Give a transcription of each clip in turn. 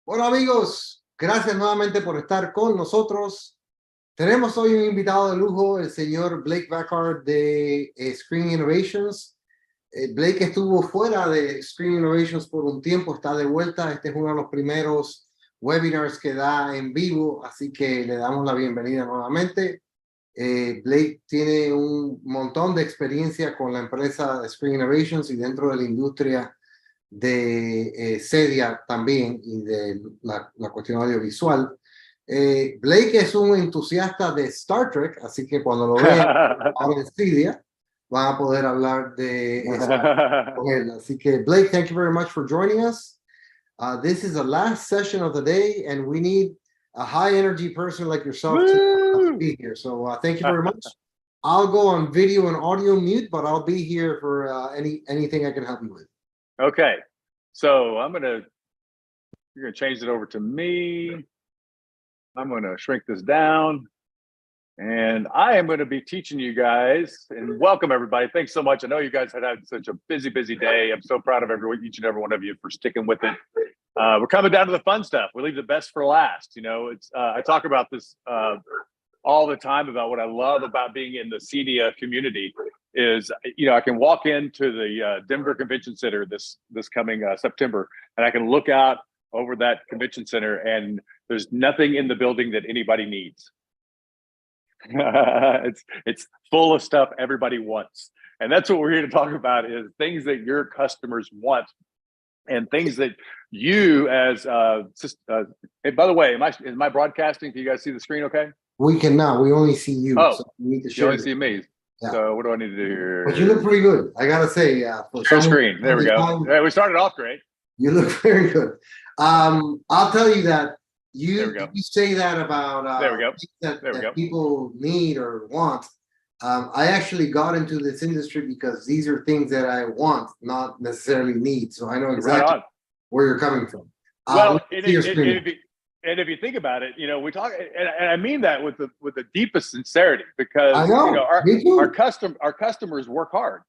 Hola amigos, gracias nuevamente por estar con nosotros. Tenemos hoy un invitado de lujo, el señor Blake Bacard de Screen Innovations. Blake estuvo fuera de Screen Innovations por un tiempo, está de vuelta. Este es uno de los primeros webinars que da en vivo, así que le damos la bienvenida nuevamente. Blake tiene un montón de experiencia con la empresa Screen Innovations y dentro de la industria de Cedia también y de la cuestión audiovisual. Blake es un entusiasta de Star Trek, así que cuando lo vean ahora en Cedia, van a poder hablar de eso con él. Así que Blake, thank you very much for joining us. This is the last session of the day, and we need a high energy person like yourself to be here. So thank you very much. I'll go on video and audio mute, but I'll be here for anything I can help you with. Okay, so you're gonna change it over to me. I'm gonna shrink this down, and I am gonna be teaching you guys, and welcome everybody. Thanks so much. I know you guys had such a busy day. I'm so proud of each and every one of you for sticking with it. We're coming down to the fun stuff. We leave the best for last. You know, I talk about this all the time about what I love about being in the CEDIA community is, you know, I can walk into the Denver Convention Center this coming September, and I can look out over that convention center, and there's nothing in the building that anybody needs. It's full of stuff everybody wants, and that's what we're here to talk about: is things that your customers want, and things that you as hey, by the way, is my broadcasting? Can you guys see the screen? Okay. We cannot. We only see you. Oh, so we need to you only see me. Yeah. So what do I need to do here? But you look pretty good. I gotta say, share screen. There we go. Yeah, we started off great. You look very good. I'll tell you that you say that about there we go. that people need or want. I actually got into this industry because these are things that I want, not necessarily need. So I know exactly where you're coming from. Well, and if you think about it, you know, we talk, and I mean that with the deepest sincerity, because I know, you know, our customers work hard.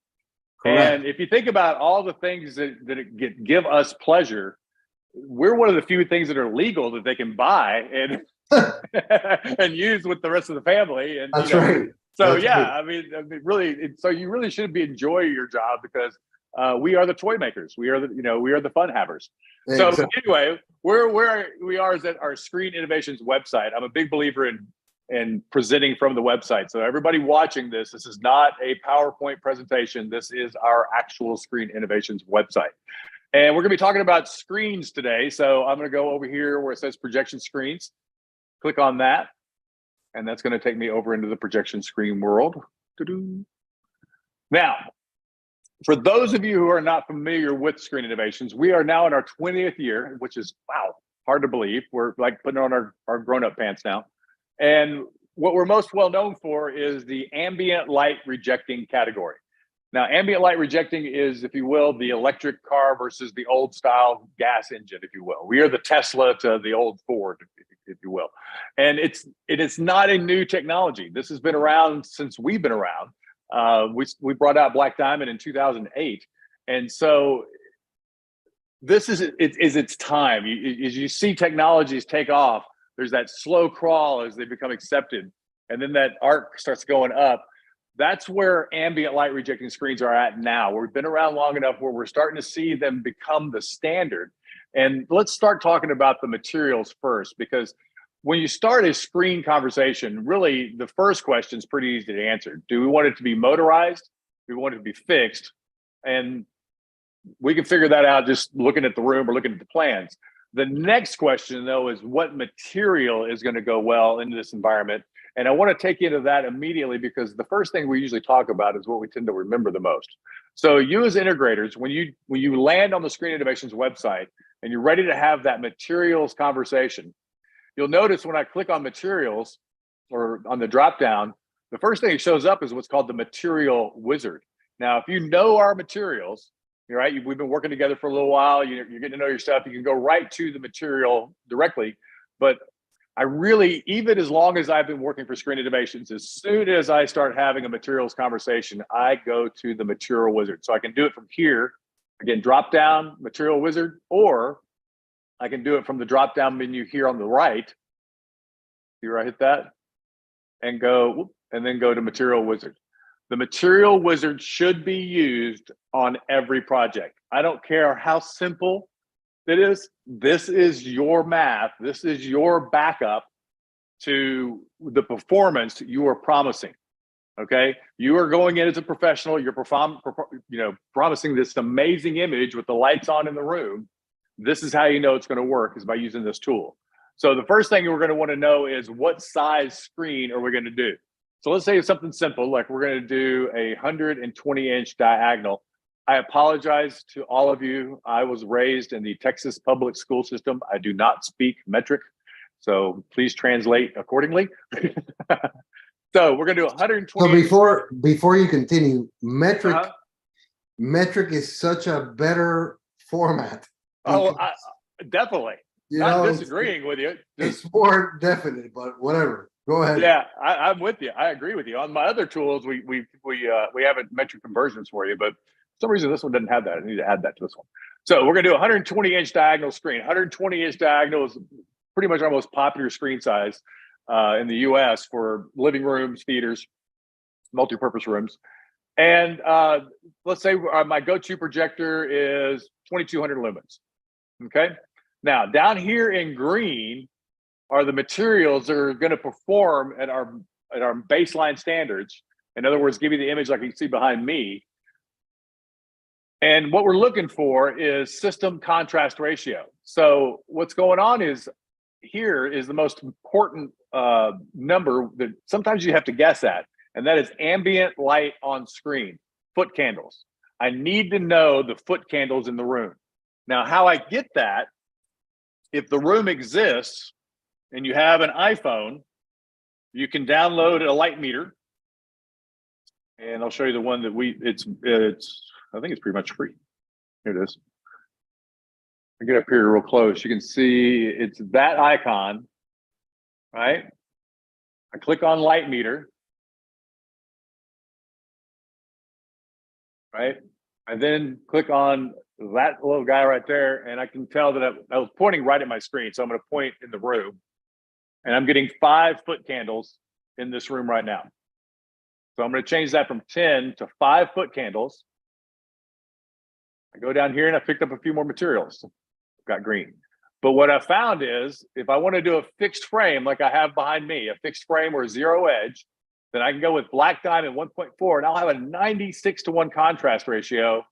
Correct. And if you think about all the things that give us pleasure, we're one of the few things that are legal that they can buy and and use with the rest of the family. And that's right. So that's yeah, right. I mean, really, so you really should be enjoying your job, because we are the toy makers. We are the fun havers. Exactly. So anyway, where we are is at our Screen Innovations website. I'm a big believer in presenting from the website. So everybody watching this is not a PowerPoint presentation. This is our actual Screen Innovations website. And we're gonna be talking about screens today. So I'm gonna go over here where it says projection screens, click on that. And that's gonna take me over into the projection screen world. Now, for those of you who are not familiar with Screen Innovations, we are now in our 20th year, which is, wow, hard to believe. We're like putting on our grown-up pants now. And what we're most well known for is the ambient light rejecting category. Now, ambient light rejecting is, if you will, the electric car versus the old style gas engine, if you will. We are the Tesla to the old Ford, if you will. And it is not a new technology. This has been around since we've been around. We brought out Black Diamond in 2008, and so this is its time. As you see technologies take off, there's that slow crawl as they become accepted, and then that arc starts going up. That's where ambient light rejecting screens are at now. We've been around long enough where we're starting to see them become the standard. And let's start talking about the materials first, because when you start a screen conversation, really the first question is pretty easy to answer. Do we want it to be motorized? Do we want it to be fixed? And we can figure that out just looking at the room or looking at the plans. The next question, though, is what material is going to go well into this environment? And I want to take you into that immediately, because the first thing we usually talk about is what we tend to remember the most. So you as integrators, when you land on the Screen Innovations website and you're ready to have that materials conversation, you'll notice when I click on materials or on the drop down, the first thing that shows up is what's called the material wizard. Now, if you know our materials, right, we've been working together for a little while, you're getting to know your stuff, you can go right to the material directly. But I really, even as long as I've been working for Screen Innovations, as soon as I start having a materials conversation, I go to the material wizard. So I can do it from here, again, drop down, material wizard, or I can do it from the drop-down menu here on the right. See where I hit that? And go, and then go to Material Wizard. The Material Wizard should be used on every project. I don't care how simple it is. This is your math. This is your backup to the performance you are promising. Okay, you are going in as a professional. You're promising this amazing image with the lights on in the room. This is how you know it's going to work, is by using this tool. So the first thing we're going to want to know is what size screen are we going to do? So let's say it's something simple, like we're going to do a 120-inch diagonal. I apologize to all of you. I was raised in the Texas public school system. I do not speak metric, so please translate accordingly. So we're going to do 120. So before you continue, metric is such a better format. Oh, definitely. Not disagreeing with you. It's more definite, but whatever. Go ahead. Yeah, I'm with you. I agree with you. On my other tools, we haven't metric conversions for you, but for some reason this one doesn't have that. I need to add that to this one. So we're going to do a 120-inch diagonal screen. 120-inch diagonal is pretty much our most popular screen size in the U.S. for living rooms, theaters, multi-purpose rooms. And let's say my go-to projector is 2200 lumens. Okay. Now down here in green are the materials that are going to perform at our baseline standards. In other words, give you the image like you can see behind me. And what we're looking for is system contrast ratio. So what's going on is here is the most important number that sometimes you have to guess at, and that is ambient light on screen, foot candles. I need to know the foot candles in the room. Now, how I get that, if the room exists and you have an iPhone, you can download a light meter. And I'll show you the one that I think it's pretty much free. Here it is. I get up here real close. You can see it's that icon, right? I click on light meter, right? I then click on that little guy right there, and I can tell that I was pointing right at my screen. So I'm going to point in the room, and I'm getting 5 foot candles in this room right now. So I'm going to change that from 10 to 5 foot candles. I go down here and I picked up a few more materials. Got green. But what I found is if I want to do a fixed frame like I have behind me, a fixed frame or a zero edge, then I can go with black diamond 1.4 and I'll have a 96:1 contrast ratio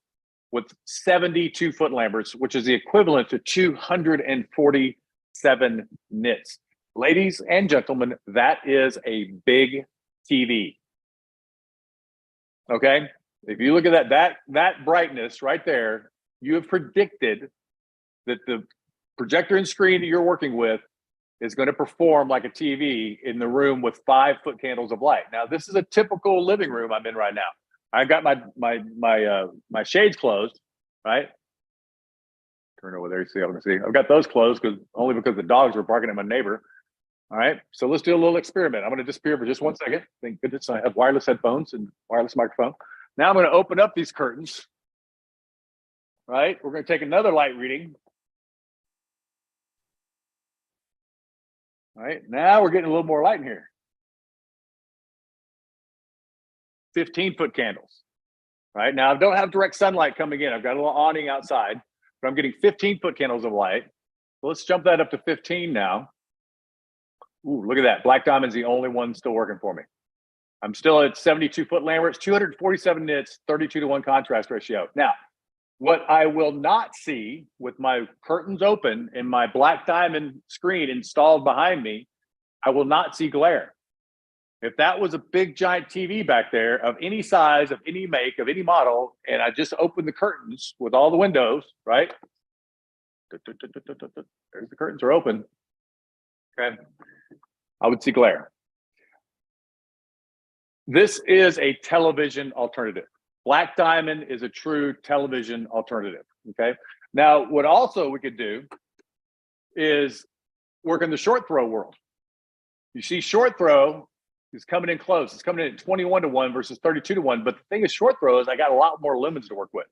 with 72 foot lamberts, which is the equivalent to 247 nits. Ladies and gentlemen, that is a big TV. Okay, if you look at that brightness right there, you have predicted that the projector and screen that you're working with is going to perform like a TV in the room with 5 foot candles of light. Now, this is a typical living room I'm in right now. I got my shades closed, right? Turn over there, you see. I'm going to see. I've got those closed because the dogs were barking at my neighbor. All right, so let's do a little experiment. I'm going to disappear for just 1 second. Thank goodness I have wireless headphones and wireless microphone. Now I'm going to open up these curtains. Right, we're going to take another light reading. All right, now we're getting a little more light in here. 15 foot candles. Right, now I don't have direct sunlight coming in. I've got a little awning outside, but I'm getting 15 foot candles of light. So let's jump that up to 15 now. Ooh, look at that. Black diamond's the only one still working for me. I'm still at 72 foot lamberts, 247 nits, 32:1 contrast ratio. Now, what I will not see with my curtains open and my black diamond screen installed behind me, I will not see glare. If that was a big giant TV back there of any size, of any make, of any model, and I just opened the curtains with all the windows, right? There's the curtains are open. Okay. I would see glare. This is a television alternative. Black diamond is a true television alternative. Okay. Now, what also we could do is work in the short throw world. You see, short throw is coming in close. It's coming in at 21:1 versus 32:1. But the thing is, short throw is I got a lot more lumens to work with.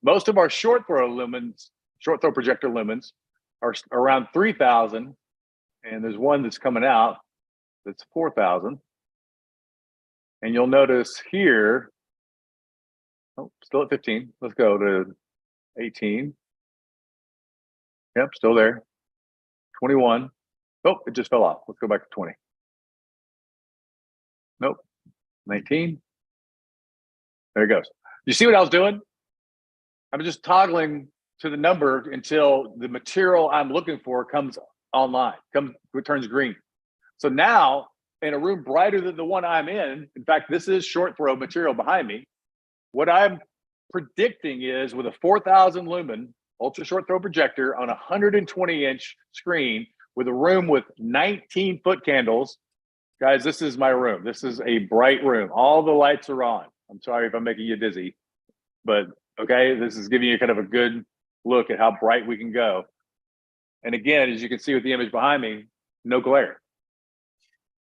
Most of our short throw lumens, short throw projector lumens, are around 3,000, and there's one that's coming out that's 4,000. And you'll notice here, oh, still at 15. Let's go to 18. Yep, still there. 21. Oh, it just fell off. Let's go back to 20. Nope. 19. There it goes. You see what I was doing? I'm just toggling to the number until the material I'm looking for comes online, turns green. So now in a room brighter than the one I'm in fact, this is short throw material behind me. What I'm predicting is with a 4,000 lumen ultra short throw projector on a 120-inch screen with a room with 19 foot candles. Guys, this is my room. This is a bright room. All the lights are on. I'm sorry if I'm making you dizzy, but okay, this is giving you kind of a good look at how bright we can go. And again, as you can see with the image behind me, no glare.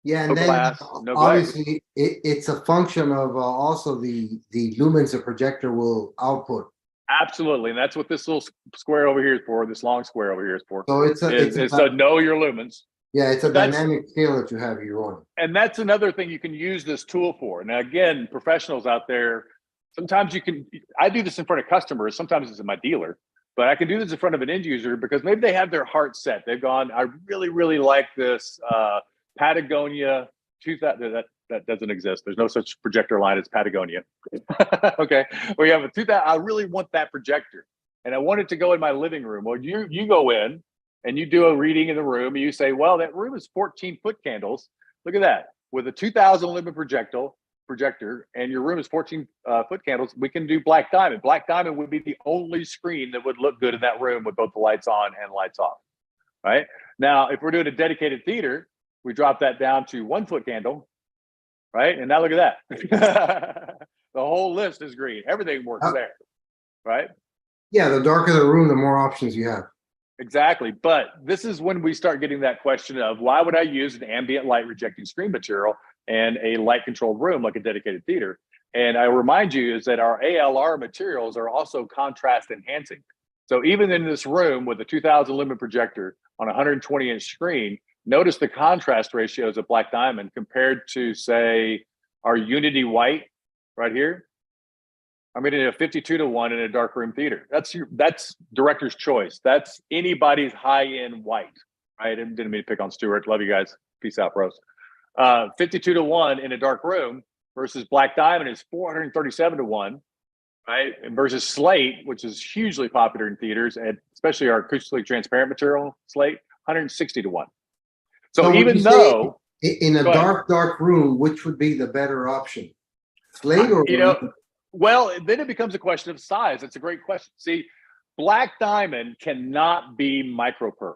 Yeah, and No then glass, no obviously it's a function of also the lumens the projector will output. Absolutely, and that's what this little square over here is for. This long square over here is for. So it's so know your lumens. Yeah, it's a dynamic scale that you have here on. And that's another thing you can use this tool for. Now, again, professionals out there, sometimes I do this in front of customers. Sometimes it's in my dealer, but I can do this in front of an end user because maybe they have their heart set. They've gone, I really, really like this Patagonia 2000. That doesn't exist. There's no such projector line as Patagonia. Okay, we have a 2000. I really want that projector, and I want it to go in my living room. Well, you go in and you do a reading in the room, and you say, well, that room is 14 foot candles. Look at that. With a 2,000 lumen projector, and your room is 14 foot candles, we can do black diamond. Black diamond would be the only screen that would look good in that room with both the lights on and lights off. Right now, if we're doing a dedicated theater, we drop that down to 1 foot candle. Right, and now look at that. The whole list is green. Everything works there. Right. Yeah, the darker the room, the more options you have. Exactly. But this is when we start getting that question of why would I use an ambient light rejecting screen material and a light controlled room like a dedicated theater? And I remind you is that our ALR materials are also contrast enhancing. So even in this room with a 2,000 lumen projector on a 120-inch screen, notice the contrast ratios of black diamond compared to, say, our Unity white right here. I'm getting a 52-to-1 in a dark room theater. That's director's choice. That's anybody's high-end white, right? I didn't mean to pick on Stuart. Love you guys. Peace out, bros. 52-to-1 in a dark room versus black diamond is 437-to-1, right? And versus slate, which is hugely popular in theaters, and especially our acoustically transparent material, slate, 160-to-1. So even though in a dark room, which would be the better option? Slate or well, then it becomes a question of size. It's a great question. See, black diamond cannot be microperfed.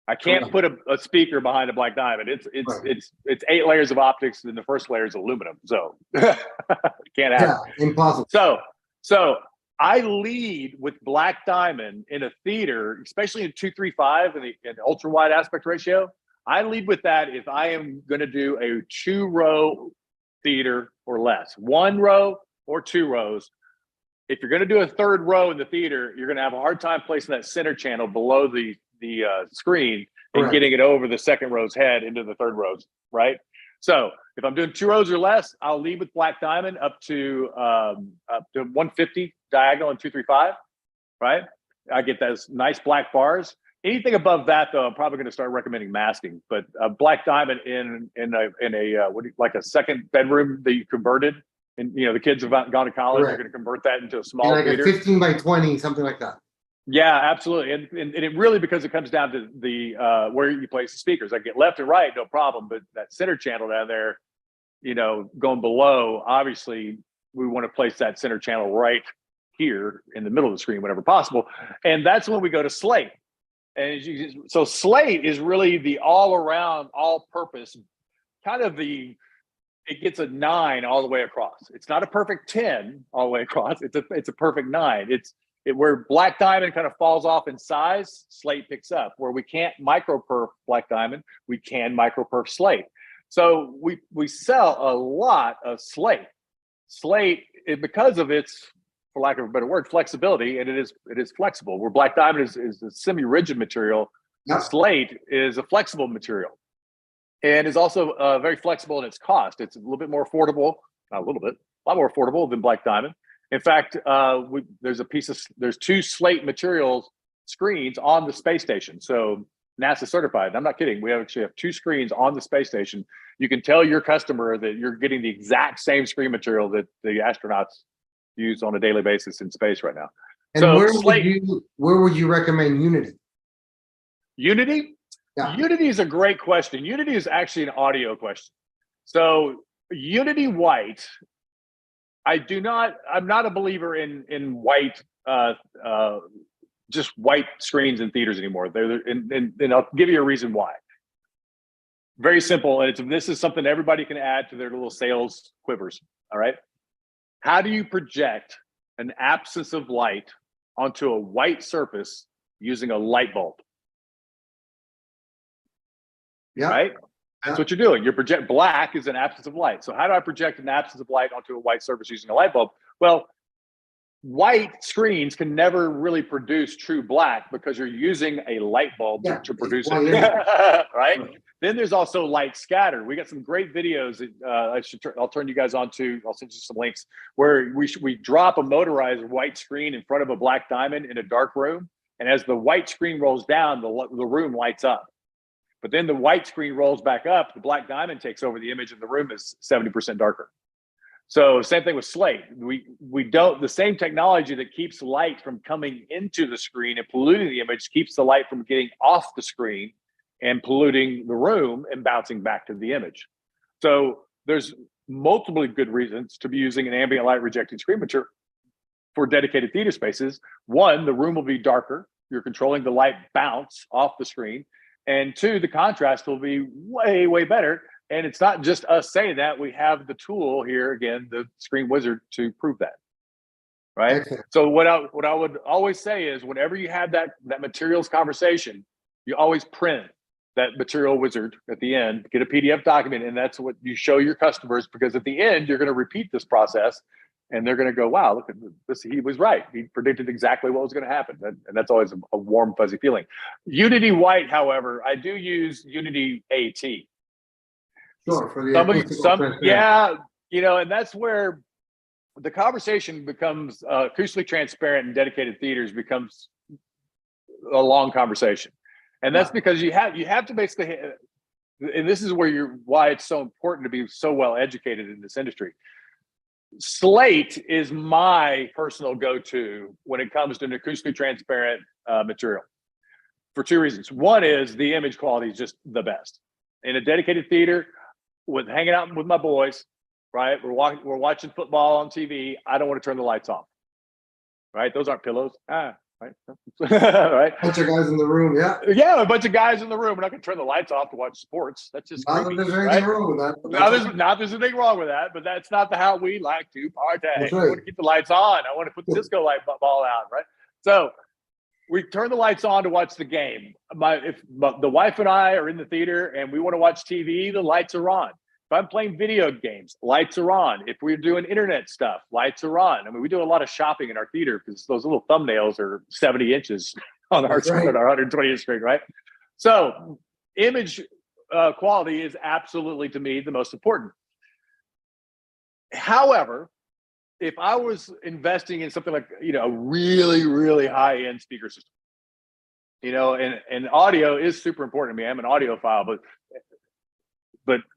I can't put a speaker behind a black diamond. It's 8 layers of optics, and the first layer is aluminum. So can't happen. Yeah, impossible. So I lead with black diamond in a theater, especially in 2.35 in the ultra wide aspect ratio. I lead with that if I am going to do a 2-row theater or less, 1 row or 2 rows. If you're going to do a 3rd row in the theater, you're going to have a hard time placing that center channel below the screen and getting it over the 2nd row's head into the 3rd rows, right? So if I'm doing 2 rows or less, I'll lead with black diamond up to 150 diagonal and 2.35, right? I get those nice black bars. Anything above that, though, I'm probably going to start recommending masking. But black diamond in a like a second bedroom that you converted, and the kids have gone to college, they're going to convert that into a small like theater. A 15 by 20, something like that. Yeah, absolutely. And it really, because it comes down to the where you place the speakers. I get left and right, no problem. But that center channel down there, going below, obviously we want to place that center channel right here in the middle of the screen whenever possible. And that's when we go to slate. And so slate is really the all-around, all-purpose, kind of it gets a 9 all the way across. It's not a perfect 10 all the way across. It's a perfect 9. Where black diamond kind of falls off in size, slate picks up. Where we can't micro-perf black diamond, we can micro-perf slate. So we sell a lot of slate. Slate, because of its for lack of a better word, flexibility, and it is flexible. Where black diamond is a semi-rigid material, Yep. slate is a flexible material, and is also very flexible in its cost. It's a little bit more affordable, not a little bit, a lot more affordable than black diamond. In fact, there's two slate materials screens on the space station. So NASA certified. I'm not kidding. We actually have two screens on the space station. You can tell your customer that you're getting the exact same screen material that the astronauts use on a daily basis in space right now. And so where would you recommend Unity? Unity? Yeah. Unity is a great question. Unity is actually an audio question. So Unity White, I'm not a believer in white, just white screens in theaters anymore. And I'll give you a reason why. Very simple. And this is something everybody can add to their little sales quivers. All right. How do you project an absence of light onto a white surface using a light bulb? Yeah. Right? That's what you're doing. Black is an absence of light. So how do I project an absence of light onto a white surface using a light bulb? Well, white screens can never really produce true black because you're using a light bulb to produce it. Right? Then there's also light scatter. We got some great videos that I'll turn you guys on to. I'll send you some links where we drop a motorized white screen in front of a black diamond in a dark room. And as the white screen rolls down, the room lights up. But then the white screen rolls back up, the black diamond takes over the image, and the room is 70% darker. So same thing with slate. The same technology that keeps light from coming into the screen and polluting the image keeps the light from getting off the screen and polluting the room and bouncing back to the image. So there's multiple good reasons to be using an ambient light rejecting screen material for dedicated theater spaces. One, the room will be darker. You're controlling the light bounce off the screen. And two, the contrast will be way, way better. And it's not just us saying that. We have the tool here, again, the Screen Wizard, to prove that. Right? Excellent. So what I would always say is whenever you have that materials conversation, you always print that material wizard at the end, get a PDF document, and that's what you show your customers, because at the end, you're going to repeat this process. And they're going to go, wow, look at this. He was right. He predicted exactly what was going to happen. And that's always a warm, fuzzy feeling. Unity White, however, I do use Unity AT. Sure, for the yeah, and that's where the conversation becomes acoustically transparent and dedicated theaters becomes a long conversation. And that's because you have to basically, and this is why it's so important to be so well educated in this industry. Slate is my personal go-to when it comes to an acoustically transparent material for two reasons. One is the image quality is just the best. In a dedicated theater, hanging out with my boys, right? We're watching football on TV. I don't want to turn the lights off, right? Those aren't pillows. Right? Right? A bunch of guys in the room, yeah, a bunch of guys in the room. We're not going to turn the lights off to watch sports. That's just not creepy, that there's right? anything wrong with that. There's anything wrong with that, but that's not how we like to party. Right. I want to keep the lights on. I want to put the disco light ball out, right? So we turn the lights on to watch the game. If the wife and I are in the theater and we want to watch TV, the lights are on. If I'm playing video games, lights are on. If we're doing internet stuff, lights are on. I mean, we do a lot of shopping in our theater because those little thumbnails are 70 inches on our screen, on our 120-inch screen, right? So image quality is absolutely, to me, the most important. However, if I was investing in something like, a really, really high-end speaker system, and audio is super important to me. I'm an audiophile, but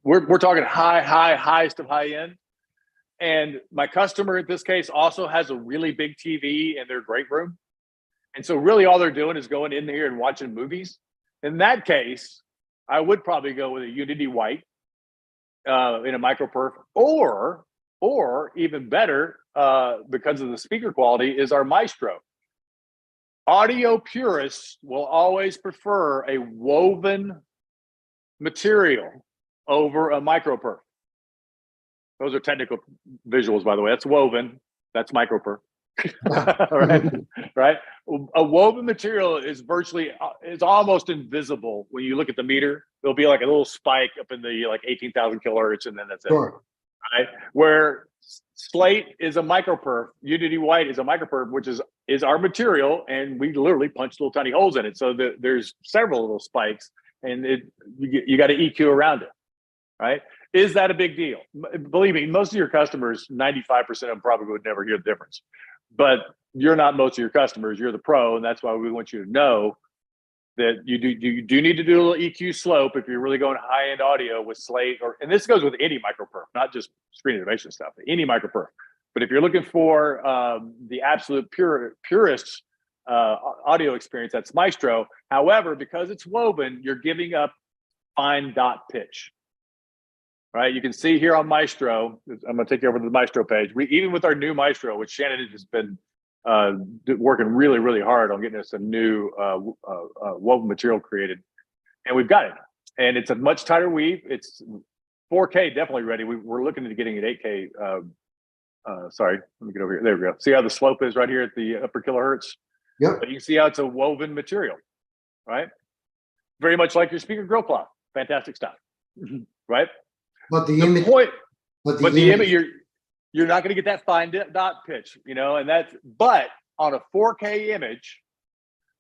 we're talking highest of high end. And my customer in this case also has a really big TV in their great room. And so really all they're doing is going in here and watching movies. In that case, I would probably go with a Unity White in a microperf, or even better, because of the speaker quality, is our Maestro. Audio purists will always prefer a woven material over a microperf. Those are technical visuals, by the way. That's woven. That's microperf. right? A woven material is almost invisible when you look at the meter. There'll be like a little spike up in the 18,000 kilohertz, and then that's it. Sure. Right? Where Slate is a microperf. Unity white is a microperf, which is our material, and we literally punch little tiny holes in it. So there's several little spikes, and you got to EQ around it, right? Is that a big deal? Believe me, most of your customers, 95% of them probably would never hear the difference. But you're not most of your customers. You're the pro, and that's why we want you to know that you do need to do a little EQ slope if you're really going high-end audio with Slate, and this goes with any microperf, not just Screen Innovation stuff, any microperf. But if you're looking for the absolute purest audio experience, that's Maestro. However, because it's woven, you're giving up fine dot pitch. Right, you can see here on Maestro. I'm going to take you over to the Maestro page. Even with our new Maestro, which Shannon has been working really, really hard on getting us a new woven material created, and we've got it. And it's a much tighter weave. It's 4K definitely ready. We're looking at getting it 8K. Sorry, let me get over here. There we go. See how the slope is right here at the upper kilohertz? Yep. But you can see how it's a woven material, right? Very much like your speaker grill cloth. Fantastic stuff, right? But the image, you're not going to get that fine dot pitch, and but on a 4K image,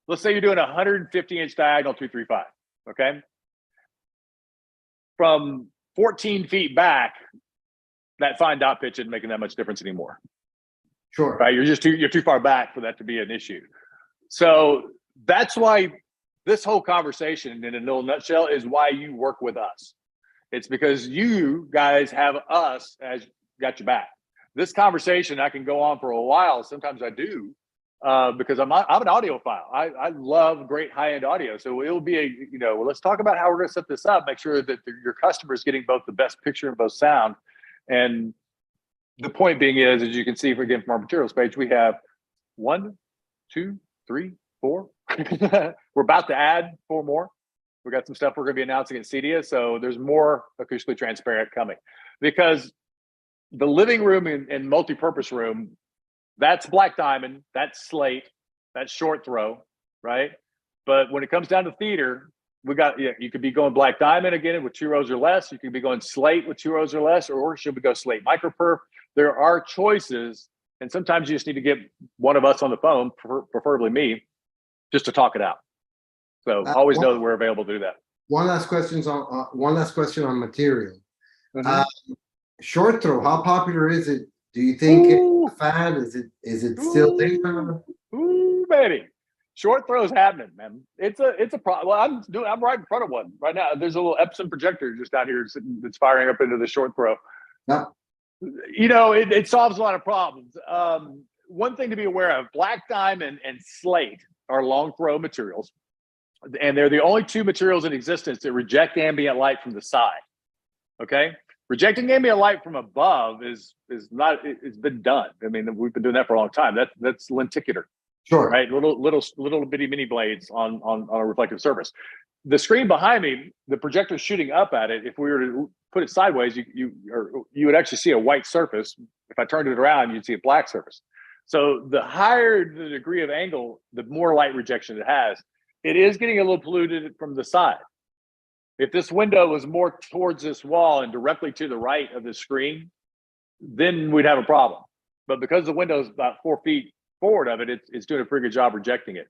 let's say you're doing a 150-inch diagonal 235, okay? From 14 feet back, that fine dot pitch isn't making that much difference anymore. Sure. Right? You're too far back for that to be an issue. So that's why this whole conversation, in a little nutshell, is why you work with us. It's because you guys have us as got your back. This conversation I can go on for a while. Sometimes I do because I'm an audiophile. I love great high-end audio. So it'll be let's talk about how we're going to set this up. Make sure that your customer is getting both the best picture and both sound. And the point being is, as you can see, again, from our materials page, we have 1, 2, 3, 4. We're about to add 4 more. We got some stuff we're going to be announcing at CEDIA, so there's more acoustically transparent coming. Because the living room and multi-purpose room, that's black diamond, that's slate, that's short throw, right? But when it comes down to theater, you could be going black diamond again with 2 rows or less. You could be going slate with 2 rows or less, or should we go slate microperf? There are choices, and sometimes you just need to get one of us on the phone, preferably me, just to talk it out. So always know that we're available to do that. One last question on material. Short throw, how popular is it? Do you think it's a fad? Is it still there? Ooh, baby. Short throw's happening, man. It's a problem. Well, I'm right in front of one right now. There's a little Epson projector just out here that's firing up into the short throw. Yeah. It solves a lot of problems. One thing to be aware of: black diamond and slate are long throw materials. And they're the only 2 materials in existence that reject ambient light from the side. Okay, rejecting ambient light from above is not. It's been done. I mean, we've been doing that for a long time. That's lenticular. Sure. Right, little bitty mini blades on a reflective surface. The screen behind me, the projector's shooting up at it. If we were to put it sideways, you would actually see a white surface. If I turned it around, you'd see a black surface. So the higher the degree of angle, the more light rejection it has. It is getting a little polluted from the side. If this window was more towards this wall and directly to the right of the screen, then we'd have a problem. But because the window is about 4 feet forward of it, it's doing a pretty good job rejecting it.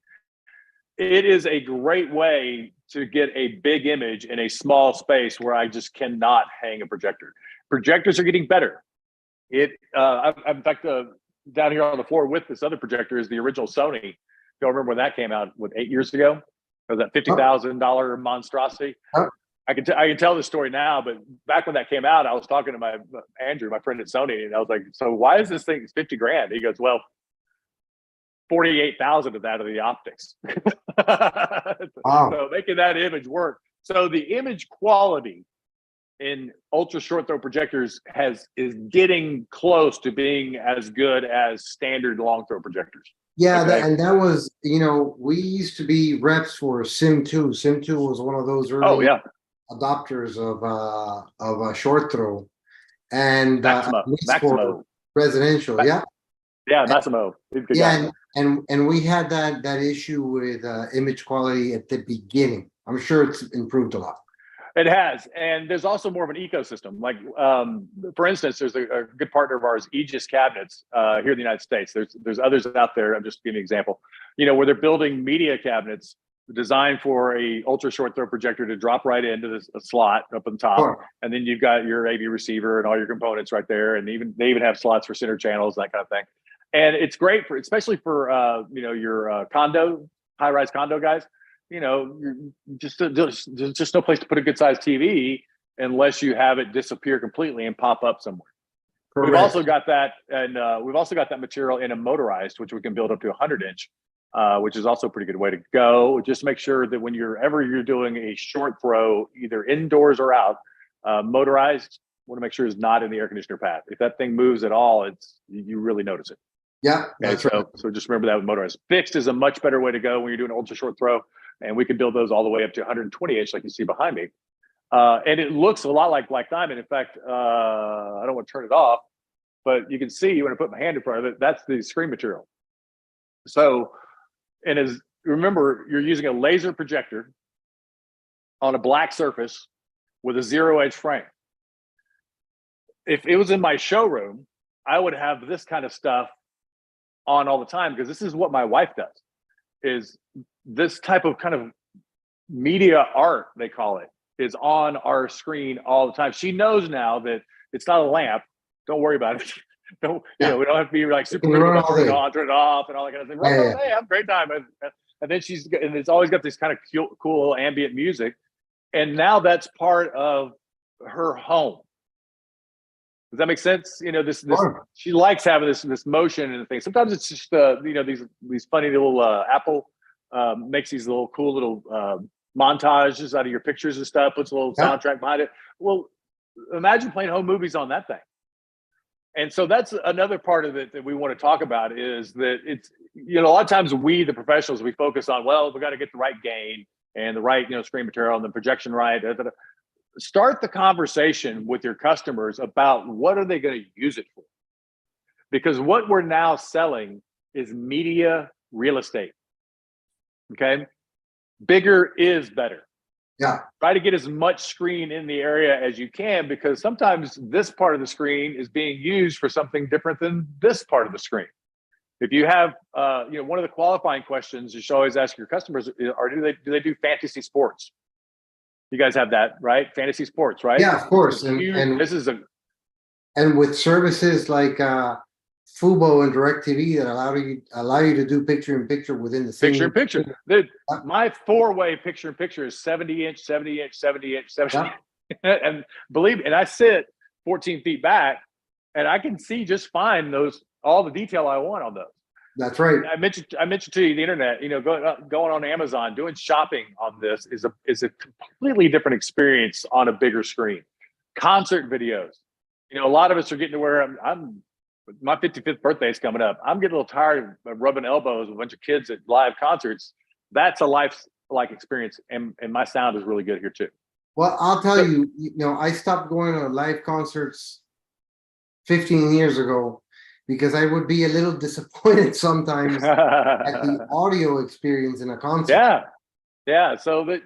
It is a great way to get a big image in a small space where I just cannot hang a projector. Projectors are getting better. In fact, down here on the floor with this other projector is the original Sony. Don't remember when that came out, 8 years ago? Was that $50,000 monstrosity? I can tell this story now, but back when that came out, I was talking to Andrew, my friend at Sony, and I was like, "So why is this thing $50,000?" He goes, "Well, 48,000 of that are the optics." Wow. So making that image work. So the image quality in ultra short throw projectors is getting close to being as good as standard long throw projectors. Yeah, okay. That was, we used to be reps for Sim 2. Sim 2 was one of those early adopters of a short throw, and Maximo. Residential, yeah, Massimo. And we had that issue with image quality at the beginning. I'm sure it's improved a lot. It has, and there's also more of an ecosystem. Like, for instance, there's a good partner of ours, Aegis Cabinets, here in the United States. There's others out there. I'm just giving an example. You know, where they're building media cabinets designed for a ultra short throw projector to drop right into a slot up on top, and then you've got your AV receiver and all your components right there, and they even have slots for center channels, that kind of thing. And it's great for, especially for you know, your high-rise condo guys. You know, there's just no place to put a good sized TV unless you have it disappear completely and pop up somewhere. Correct. We've also got that, and we've also got that material in a motorized, which we can build up to 100-inch, which is also a pretty good way to go. Just make sure that when you're doing a short throw, either indoors or out, motorized, want to make sure is not in the air conditioner path. If that thing moves at all, you really notice it. Yeah. Okay, so just remember that with motorized. Fixed is a much better way to go when you're doing an ultra short throw. And we can build those all the way up to 120-inch, like you see behind me. And it looks a lot like Black Diamond. In fact, I don't want to turn it off, but you can see when I put my hand in front of it, that's the screen material. So, and remember, you're using a laser projector on a black surface with a 0-edge frame. If it was in my showroom, I would have this kind of stuff on all the time, because this is what my wife does, is this type of kind of media art, they call it, is on our screen all the time. She knows now that it's not a lamp. Don't worry about it. You know, we don't have to be like super turn it on, turn it off, and all that kind of thing. Right, hey, have a great time. And then and it's always got this kind of cool ambient music. And now that's part of her home. Does that make sense? You know, she likes having this motion and things. Sometimes it's just you know, these funny little Apple makes these little cool little montages out of your pictures and stuff, puts a little soundtrack behind it. Well, imagine playing home movies on that thing. And so that's another part of it that we want to talk about, is that it's, you know, a lot of times we, the professionals, we focus on, well, we got to get the right gain and the right, you know, screen material and the projection right. Start the conversation with your customers about what are they going to use it for? Because what we're now selling is media real estate. Okay. Bigger is better. Yeah. Try to get as much screen in the area as you can, because sometimes this part of the screen is being used for something different than this part of the screen. If you have, you know, one of the qualifying questions you should always ask your customers are, do they do fantasy sports? You guys have that, right? Fantasy sports, right? Yeah, of course. And this is and with services like Fubo and DirecTV that allow you to do picture-in-picture within the same picture-in-picture. Dude, my 4-way picture-in-picture is 70-inch, 70-inch, 70-inch, 70. And believe me, and I sit 14 feet back, and I can see just fine all the detail I want on those. That's right. I mentioned to you the internet. You know, going on Amazon, doing shopping on this is a completely different experience on a bigger screen. Concert videos. You know, a lot of us are getting to where my 55th birthday is coming up. I'm getting a little tired of rubbing elbows with a bunch of kids at live concerts. That's a life-like experience, and my sound is really good here too. Well, I'll tell you, you know, I stopped going to live concerts 15 years ago because I would be a little disappointed sometimes at the audio experience in a concert. Yeah. So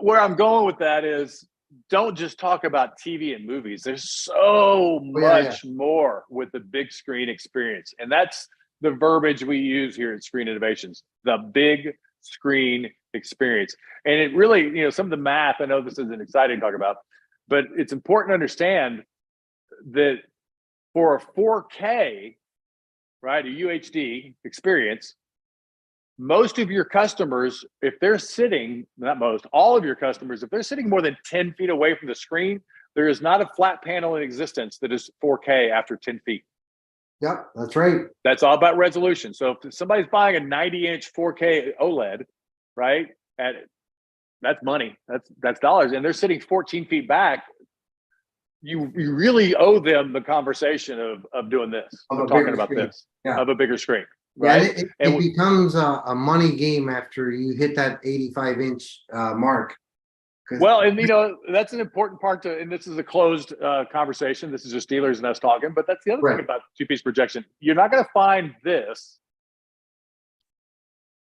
where I'm going with that is, don't just talk about TV and movies. There's so much more with the big screen experience. And that's the verbiage we use here at Screen Innovations, the big screen experience. And it really, you know, some of the math, I know this isn't exciting to talk about, but it's important to understand that for a 4K, right, a UHD experience, most of your customers, if they're sitting, not most, all of your customers, if they're sitting more than 10 feet away from the screen, there is not a flat panel in existence that is 4K after 10 feet. Yep, that's right. That's all about resolution. So if somebody's buying a 90-inch 4K OLED, right, that's money, that's dollars, and they're sitting 14 feet back, you really owe them the conversation of doing this, of talking about screen. This, of a bigger screen. Right. Yeah, it becomes a money game after you hit that 85-inch mark. Well, and you know, that's an important part and this is a closed conversation. This is just dealers and us talking, but that's the other thing about two-piece projection. You're not going to find this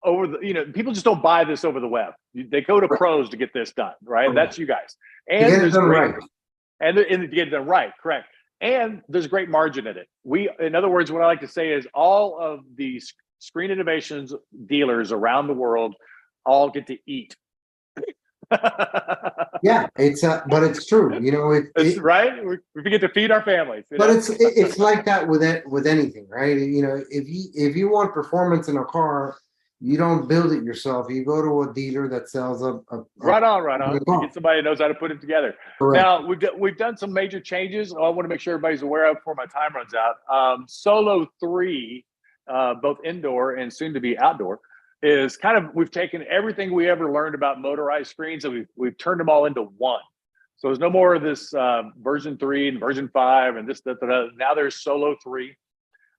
over the, people just don't buy this over the web. They go to pros to get this done, right? That's you guys. And to get it done right. And to get it done right, correct. And there's great margin in it. In other words, what I like to say is all of these Screen Innovations dealers around the world all get to eat. Yeah, but it's true. It's right. We get to feed our families. But it's like that with anything, right? If you want performance in a car, you don't build it yourself. You go to a dealer that sells right on. You get somebody that knows how to put it together. Correct. Now we've done some major changes. I want to make sure everybody's aware of before my time runs out. Solo 3, both indoor and soon to be outdoor, is we've taken everything we ever learned about motorized screens and we've turned them all into one. So there's no more of this version 3 and version 5 and this, that. Now there's Solo 3.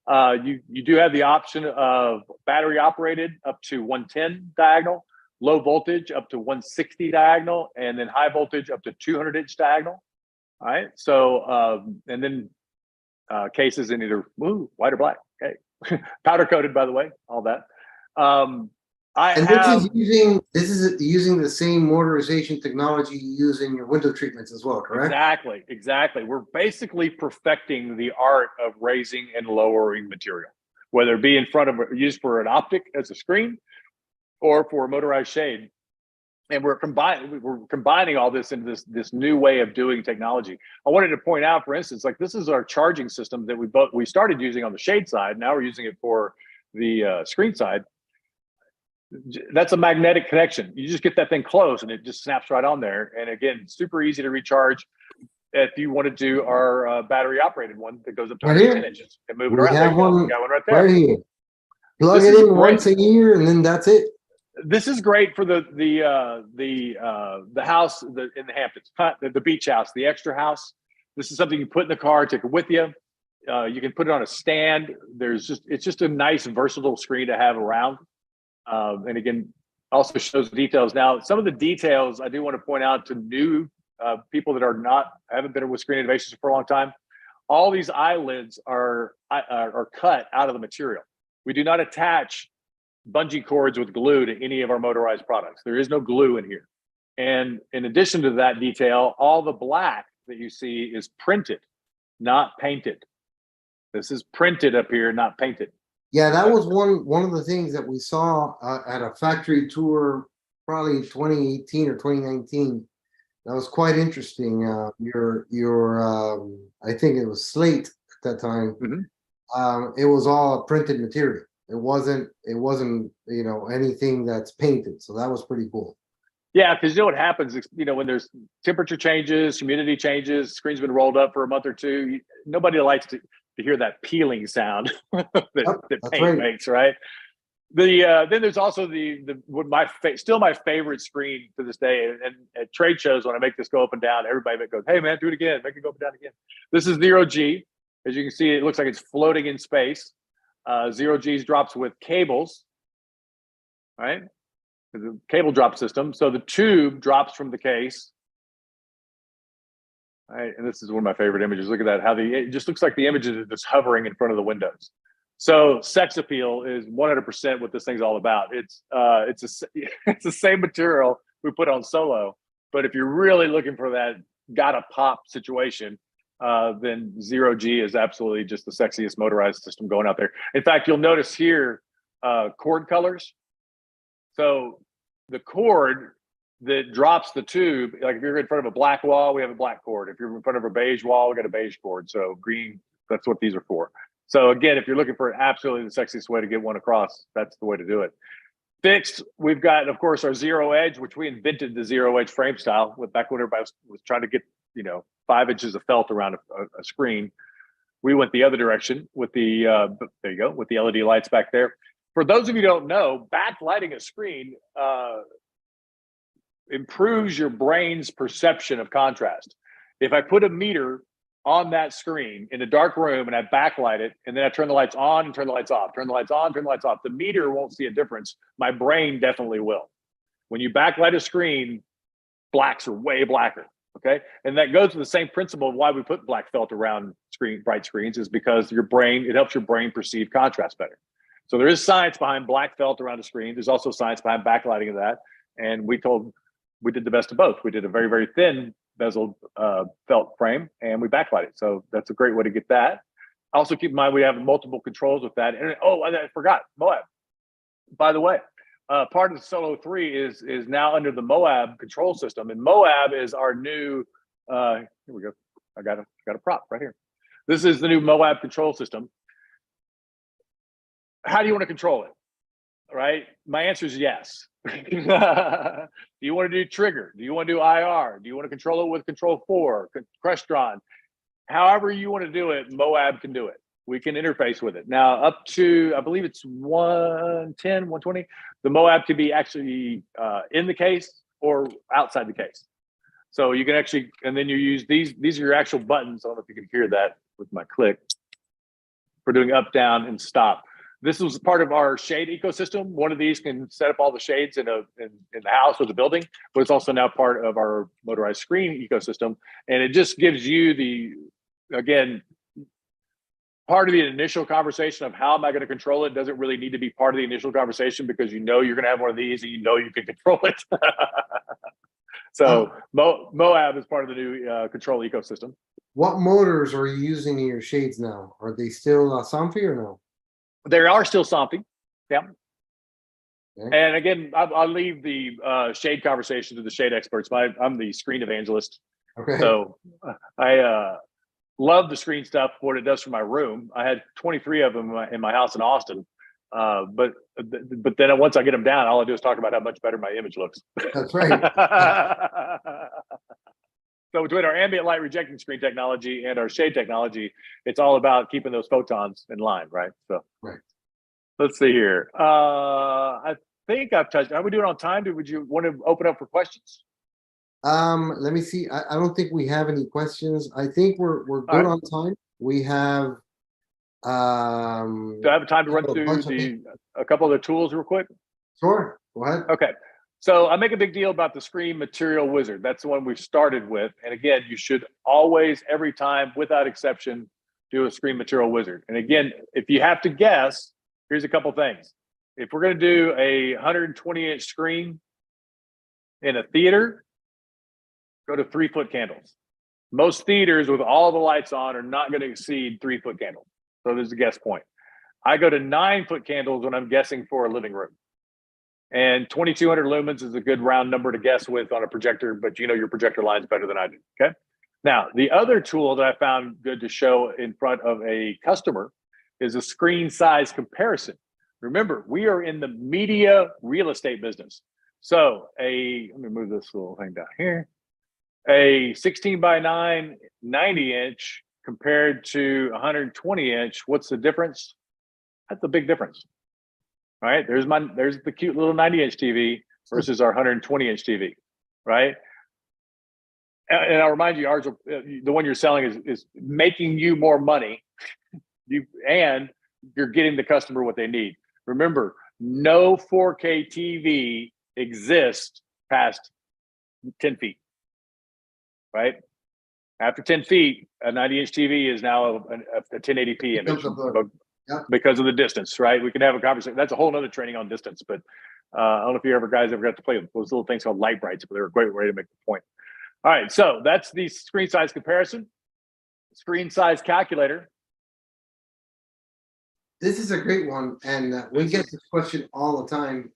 You do have the option of battery operated up to 110 diagonal, low voltage up to 160 diagonal, and then high voltage up to 200-inch diagonal. All right. So, and then cases in either white or black. Okay. Powder coated, by the way, all that. This is using the same motorization technology you use in your window treatments as well, correct? Exactly. We're basically perfecting the art of raising and lowering material, whether it be used for an optic as a screen or for a motorized shade. And we're combining all this into this new way of doing technology. I wanted to point out, for instance, like this is our charging system that we started using on the shade side. Now we're using it for the screen side. That's a magnetic connection. You just get that thing close and it just snaps right on there. And again, super easy to recharge. If you want to do our battery operated one that goes up to 10 inches and move it around. We got one right there. Right here. Plug it in once a year and then that's it. This is great for the house in the Hamptons, the beach house, the extra house. This is something you put in the car, take it with you. You can put it on a stand. It's just a nice versatile screen to have around. And again, also shows the details. Now, some of the details I do want to point out to new people that haven't been with Screen Innovations for a long time. All these eyelids are cut out of the material. We do not attach bungee cords with glue to any of our motorized products. There is no glue in here. And in addition to that detail, all the black that you see is printed, not painted. This is printed up here, not painted. Yeah, that was one of the things that we saw at a factory tour, probably 2018 or 2019. That was quite interesting. Your I think it was slate at that time. Mm-hmm. It was all printed material. It wasn't anything that's painted. So that was pretty cool. Yeah, because what happens is, when there's temperature changes, humidity changes, screen's been rolled up for a month or two, nobody likes to hear that peeling sound that paint makes, right? Then there's also still my favorite screen to this day. And at trade shows, when I make this go up and down, everybody goes, "Hey man, do it again, make it go up and down again." This is 0G. As you can see, it looks like it's floating in space. 0G's drops with cables, right? The cable drop system. So the tube drops from the case. Right, and this is one of my favorite images. Look at that, it just looks like the images are just hovering in front of the windows. So sex appeal is 100% what this thing's all about. It's the same material we put on Solo, but if you're really looking for that gotta pop situation, then 0G is absolutely just the sexiest motorized system going out there. In fact, you'll notice here cord colors. So the cord that drops the tube, like if you're in front of a black wall, we have a black cord. If you're in front of a beige wall, we got a beige cord. So green, that's what these are for. So again, if you're looking for absolutely the sexiest way to get one across, that's the way to do it. Fixed, we've got, of course, our zero edge, which we invented the zero edge frame style back when everybody was trying to get 5 inches of felt around a screen. We went the other direction with the there you go, with the LED lights back there. For those of you who don't know, backlighting a screen improves your brain's perception of contrast. If I put a meter on that screen in a dark room and I backlight it, and then I turn the lights on and turn the lights off, turn the lights on, turn the lights off, the meter won't see a difference. My brain definitely will. When you backlight a screen, blacks are way blacker, okay? And that goes to the same principle of why we put black felt around bright screens, is because it helps your brain perceive contrast better. So there is science behind black felt around the screen. There's also science behind backlighting of that. And we did the best of both. We did a very, very thin bezeled felt frame, and we backlight it. So that's a great way to get that. Also keep in mind, we have multiple controls with that. And I forgot, Moab. By the way, part of the Solo 3 is now under the Moab control system. And Moab is our new, here we go. I got a prop right here. This is the new Moab control system. How do you want to control it? Right? My answer is yes. Do you want to do trigger? Do you want to do IR? Do you want to control it with Control 4, Crestron? However you want to do it, Moab can do it. We can interface with it. Now, up to, I believe it's 110, 120, the Moab can be actually in the case or outside the case. So you can actually, and then you use these are your actual buttons. I don't know if you can hear that with my click for doing up, down, and stop. This was part of our shade ecosystem. One of these can set up all the shades in the house or the building, but it's also now part of our motorized screen ecosystem. And it just gives you again, part of the initial conversation of how am I going to control it doesn't really need to be part of the initial conversation, because you know you're going to have one of these and you know you can control it. So Moab is part of the new control ecosystem. What motors are you using in your shades now? Are they still Somfy or no? They are still Somfy, yeah. Okay. And again, I'll leave the shade conversation to the shade experts. I'm the screen evangelist. Okay. So I love the screen stuff, what it does for my room. I had 23 of them in my house in Austin. But then once I get them down, all I do is talk about how much better my image looks. That's right. So between our ambient light rejecting screen technology and our shade technology, it's all about keeping those photons in line, right? So right. Let's see here. I think I've touched. Are we doing on time? Would you want to open up for questions? Let me see. I don't think we have any questions. I think we're good on time. We have do I have time to run through a couple of the tools real quick? Sure, go ahead. Okay. So I make a big deal about the Screen Material Wizard. That's the one we've started with. And again, you should always, every time, without exception, do a Screen Material Wizard. And again, if you have to guess, here's a couple things. If we're going to do a 120-inch screen in a theater, go to 3-foot candles. Most theaters with all the lights on are not going to exceed 3-foot candles. So there's a guess point. I go to 9-foot candles when I'm guessing for a living room. And 2200 lumens is a good round number to guess with on a projector, but you know your projector lines better than I do, okay? Now, the other tool that I found good to show in front of a customer is a screen size comparison. Remember, we are in the media real estate business. So let me move this little thing down here. A 16 by 9, 90-inch compared to 120-inch, what's the difference? That's a big difference. All right, there's the cute little 90-inch TV versus our 120-inch TV, right? And I'll remind you, ours, the one you're selling is making you more money, and you're getting the customer what they need. Remember, no 4K TV exists past 10 feet, right? After 10 feet, a 90-inch TV is now a 1080p image. Yeah. Because of the distance, right? We can have a conversation. That's a whole nother training on distance, but I don't know if you guys ever got to play with those little things called light brights, but they're a great way to make the point. All right, so that's the screen size comparison. Screen size calculator. This is a great one, and we get this question all the time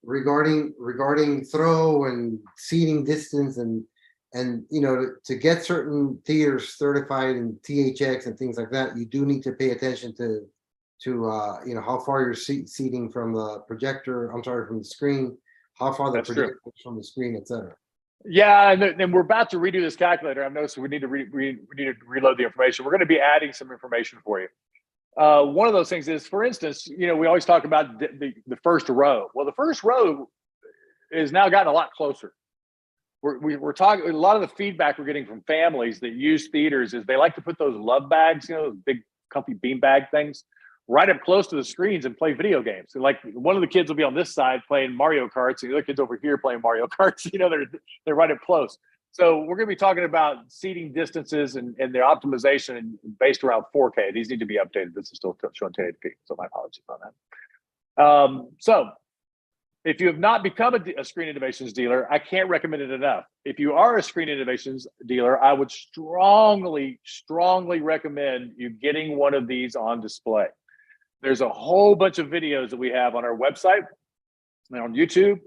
regarding throw and seating distance and you know, to get certain theaters certified in THX and things like that, you do need to pay attention to you know, how far you're seating from the projector. I'm sorry, from the screen, how far the projector is from the screen, etc. Yeah, and we're about to redo this calculator. I've noticed we need to reload the information. We're going to be adding some information for you. One of those things is, for instance, you know, we always talk about the first row. Well, the first row is now gotten a lot closer. We're talking, a lot of the feedback we're getting from families that use theaters is they like to put those love bags, you know, those big comfy beanbag things, right up close to the screens and play video games. So like one of the kids will be on this side playing Mario Karts, and the other kids over here playing Mario Karts. You know, they're right up close. So we're going to be talking about seating distances and their optimization based around 4K. These need to be updated. This is still showing 1080p, so my apologies on that. So if you have not become a Screen Innovations dealer, I can't recommend it enough. If you are a Screen Innovations dealer, I would strongly, strongly recommend you getting one of these on display. There's a whole bunch of videos that we have on our website and on YouTube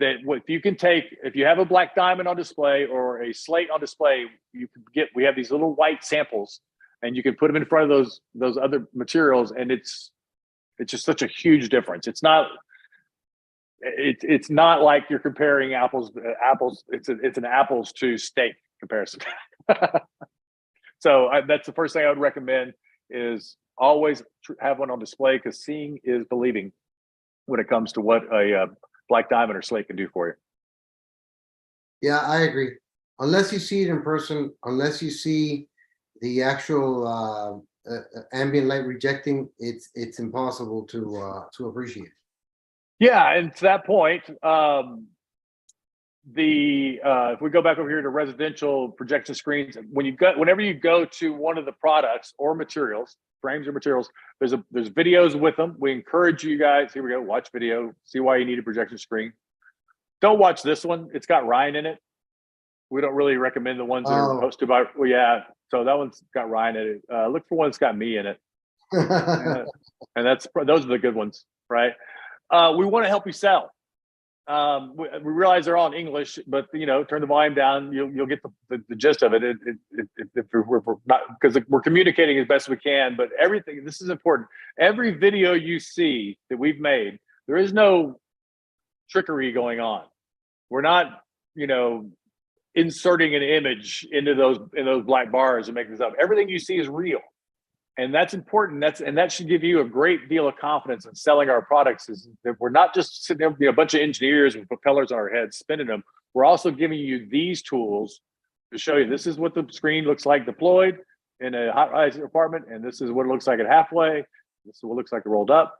that if you can take, if you have a black diamond on display or a slate on display, you can get, we have these little white samples and you can put them in front of those other materials, and it's just such a huge difference. It's not like you're comparing apples. It's an apples to steak comparison. So that's the first thing I would recommend, is always have one on display, because seeing is believing when it comes to what a black diamond or slate can do for you. Yeah, I agree. Unless you see it in person, unless you see the actual ambient light rejecting, it's impossible to appreciate. Yeah, and to that point, if we go back over here to residential projection screens, whenever you go to one of the products or materials, frames or materials, there's videos with them. We encourage you guys, here we go, watch video, see why you need a projection screen. Don't watch this one. It's got Ryan in it. We don't really recommend the ones that are hosted by, well, yeah, so that one's got Ryan in it. Look for one that's got me in it. And those are the good ones, right? We want to help you sell. We realize they're all in English, but turn the volume down. You'll get the gist of it. If we're not, because we're communicating as best we can. But everything, this is important. Every video you see that we've made, there is no trickery going on. We're not, inserting an image into those black bars and making this up. Everything you see is real. And that's important. That should give you a great deal of confidence in selling our products, is that we're not just sitting there, a bunch of engineers with propellers on our heads spinning them. We're also giving you these tools to show you this is what the screen looks like deployed in a high-rise apartment, and this is what it looks like at halfway. This is what it looks like rolled up,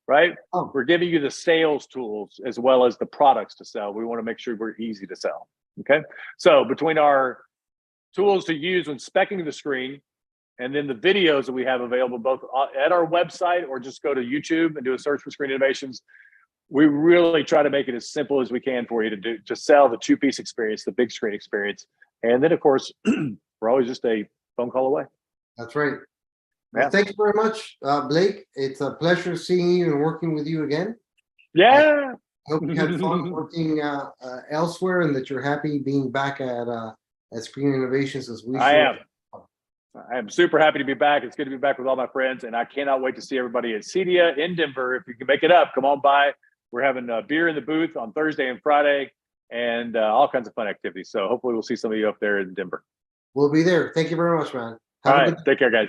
right? Oh. We're giving you the sales tools as well as the products to sell. We want to make sure we're easy to sell, okay? So between our tools to use when speccing the screen, and then the videos that we have available both at our website, or just go to YouTube and do a search for Screen Innovations, we really try to make it as simple as we can for you to sell the two-piece experience, the big screen experience. And then, of course, we're always just a phone call away. That's right. Well, thank you very much, Blake. It's a pleasure seeing you and working with you again. Yeah. I hope you had fun working elsewhere, and that you're happy being back at Screen Innovations as we I am super happy to be back. It's good to be back with all my friends, and I cannot wait to see everybody at CEDIA in Denver. If you can make it up, come on by. We're having beer in the booth on Thursday and Friday, and all kinds of fun activities. So hopefully we'll see some of you up there in Denver. We'll be there. Thank you very much, man. All right. Take care, guys.